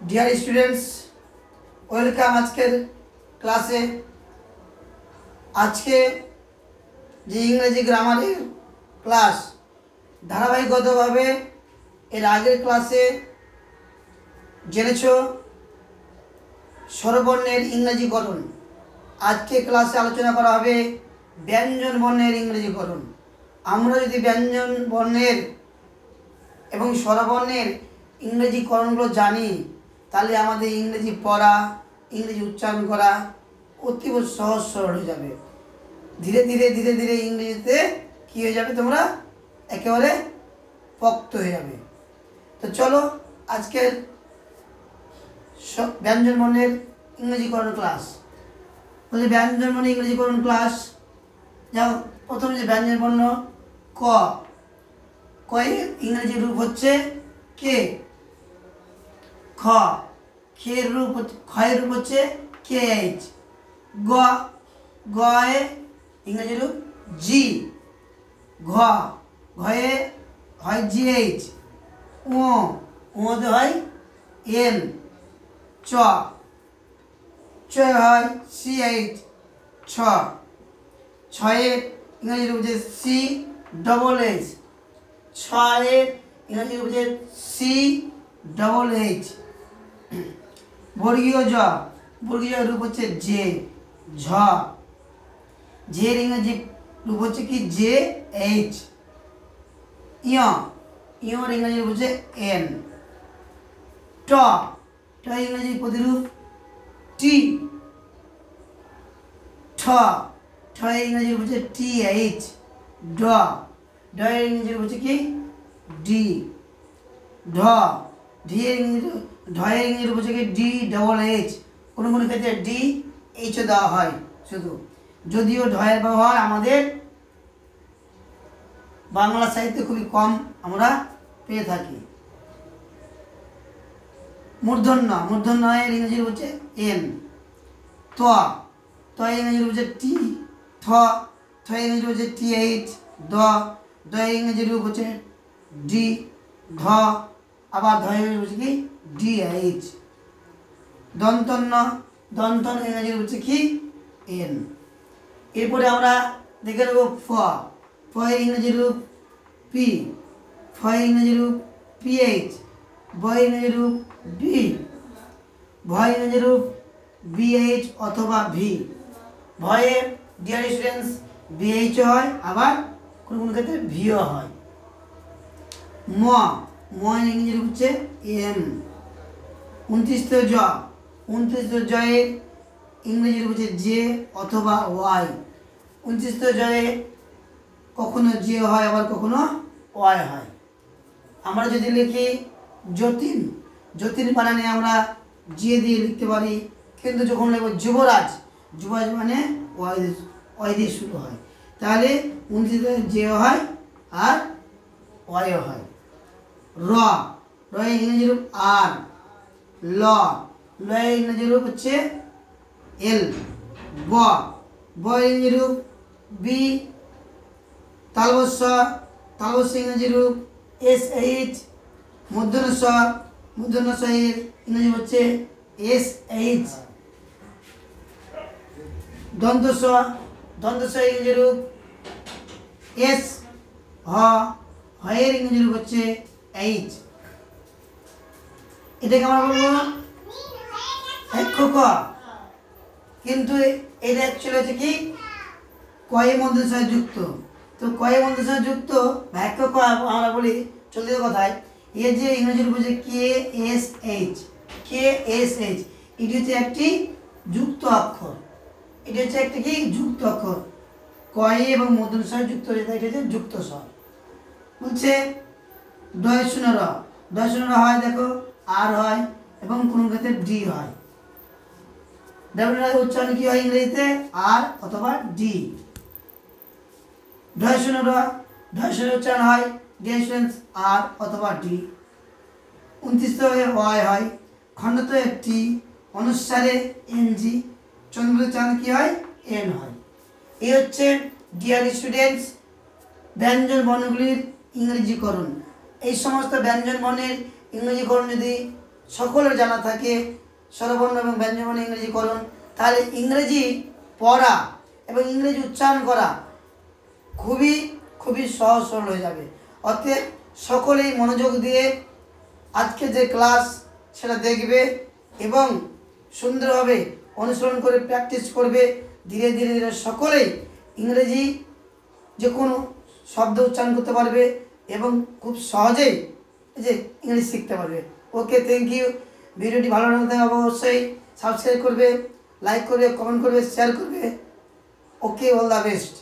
Dear students, welcome আজকের ক্লাসে। আজকে যে ইংরেজি গ্রামারের ক্লাস ধারাবাহিকভাবে এর আগের ক্লাসে জেনেছ স্বরবর্ণের ইংরেজিকরণ। আজকে ক্লাসে আলোচনা করা হবে ব্যঞ্জন বর্ণের ইংরেজিকরণ। আমরা যদি ব্যঞ্জন বর্ণের এবং স্বরবর্ণের ইংরেজিকরণগুলো জানি তাহলে আমাদের ইংরেজি পড়া, ইংরেজি উচ্চারণ করা অতীব সহজ সরল হয়ে যাবে। ধীরে ধীরে ধীরে ধীরে ইংরেজিতে কী হয়ে যাবে, তোমরা একেবারে পোক্ত হয়ে যাবে। তো চলো আজকের ব্যঞ্জন বর্ণের ইংরেজিকরণ ক্লাস। বলছে ব্যঞ্জন বর্ণের ইংরেজিকরণ ক্লাস। যাও, প্রথমে যে ব্যঞ্জন বর্ণ ক, কয়ের ইংরেজি রূপ হচ্ছে কে। খ, খের রূপ ক্ষয়ের রূপ হচ্ছে কে এইচ। গ, গয়ে ইংরেজি রূপ জি। ঘ, ঘয়ে হয় জি এইচ। ও, ওতে হয় এন। চ, চয় হয় সি এইচ। ছ, ছয়ের ইংরেজি রূপ হচ্ছে সি ডবল এইচ। ছয়ের ইংরেজি রূপ হচ্ছে সি ডবল এইচ। বর্গীয় জ, বর্গীয় রূপ হচ্ছে জে। ঝ, জের ইংরেজি রূপ হচ্ছে কি জে এইচ। ইয়, ইয়র ইংরেজি রূপ হচ্ছে এন। ট, ট ইংরেজি প্রতিরূপ টি। ঠ, ঠ ইংরেজি রূপ হচ্ছে টি এইচ। ড, ড এর ইংরেজি রূপ হচ্ছে কি ডি। ঢ, ঢি এর ইংরেজি, ঢ এর ইংরেজি রূপ হচ্ছে কি ডি ডবল এইচ। কোনো কোনো ক্ষেত্রে ডি এইচও দেওয়া হয় শুধু, যদিও ঢয়ের ব্যবহার আমাদের বাংলা সাহিত্যে খুবই কম আমরা পেয়ে থাকি। মূর্ধন্য, মূর্ধন্য এর ইংরেজি রূপ হচ্ছে এন। ত, ত এর ইংরেজি রূপ হচ্ছে টি। থ, থ এর ইংরেজি রূপ হচ্ছে টি এইচ। দ, দ এর ইংরেজি রূপ হচ্ছে ডি। ধ, আবার ধ এর রূপ হচ্ছে কি ডি এইচ। দন্তন্য, দন্তন ইংরেজি রূপ হচ্ছে কি এন। এরপরে আমরা দেখে নেব ফ। ফ এর ইংরেজি রূপ পি। ফ এর ইংরেজি রূপ পিএইচ। ব এর ইংরেজি রূপ বি। ভ এর ইংরেজি রূপ বিএইচ অথবা ভি। ভয়ের ডিয়ার স্টুডেন্টস বিএইচ হয়, আবার কোনো কোনো ক্ষেত্রে ভিও হয়। ম, ম এর ইংরেজি রূপ হচ্ছে এম। 29 জ, 29 জয়ের ইংরেজি রূপ হচ্ছে জে অথবা ওয়াই। 29 জয়ে কখনো জে হয়, আবার কখনো ওয়াই হয়। আমরা যদি লিখি যতীন, যতীন বানানে আমরা জে দিয়ে লিখতে পারি, কিন্তু যখন লিখব যুবরাজ, যুবরাজ মানে ওয়াই দিয়ে শুরু হয়, তাহলে 29 জে হয় আর ওয়াইও হয়। র, র এর ইংরেজি রূপ আর। ল, ল এর ইংরেজি রূপ হচ্ছে এল। ব, ব এর ইংরেজি রূপ বি। তালবস্য, তালবস্য ইংরেজি রূপ এস এইচ। মূর্ধন্য, মূর্ধন্য এর ইংরেজি হচ্ছে এস এইচ। দন্তস্ব, দন্তস্ব ইংরেজি রূপ এস। হ, হয়ের ইংরেজি রূপ হচ্ছে এইচ। এটাকে আমরা বলবো ক, কিন্তু এটা অ্যাকচুয়ালি হচ্ছে কি কয়ের মধ্যে সাথে যুক্ত। তো কয়ের মধ্যে সাথে যুক্ত বাক্য ক আমরা বলি চলিত কথায় এর যে ইংরেজি রূপ হচ্ছে K S H. K S H এটি হচ্ছে একটি যুক্ত অক্ষর। এটি হচ্ছে একটি কি যুক্ত অক্ষর। কয়ে এবং মধ্যম স্বর যুক্ত হয়ে যায়, এটা হচ্ছে যুক্ত স্বর। বলছে ডয় শূন্য র, ডয় শূন্য র হয় দেখো আর হয় এবং কোন ক্ষেত্রে ডি হয়। ডাব্লিউ উচ্চারণ কি হয় ইংরেজিতে আর অথবা ডি। ঢয় শূন্য র, ঢয় শূন্য উচ্চারণ হয় ডিএসএন্স আর অথবা ডি। 29 ওয়াই হয়, খণ্ডত টি, অনুসারে এনজি, চন্দ্র চাঁদ কি হয় এন হয়। এই হচ্ছে ডিয়ার স্টুডেন্টস ব্যঞ্জন বর্ণগুলির ইংরেজিকরণ। এই সমস্ত ব্যঞ্জন বর্ণের ইংরেজিকরণ যদি সকলের জানা থাকে স্বরবর্ণ এবং ব্যঞ্জনবর্ণ ইংরেজিকরণ, তাহলে ইংরেজি পড়া এবং ইংরেজি উচ্চারণ করা খুবই খুবই সহজ সরল হয়ে যাবে। অতএব সকলেই মনোযোগ দিয়ে আজকে যে ক্লাস সেটা দেখবে এবং সুন্দরভাবে অনুসরণ করে প্র্যাকটিস করবে। ধীরে ধীরে ধীরে সকলেই ইংরেজি যে কোনো শব্দ উচ্চারণ করতে পারবে এবং খুব সহজেই যে ইংরেজি শিখতে পারবে। ওকে, থ্যাংক ইউ। ভিডিওটি ভালো লাগলে অবশ্যই সাবস্ক্রাইব করবে, লাইক করবে, কমেন্ট করবে, শেয়ার করবে। ওকে, অল দ্য বেস্ট।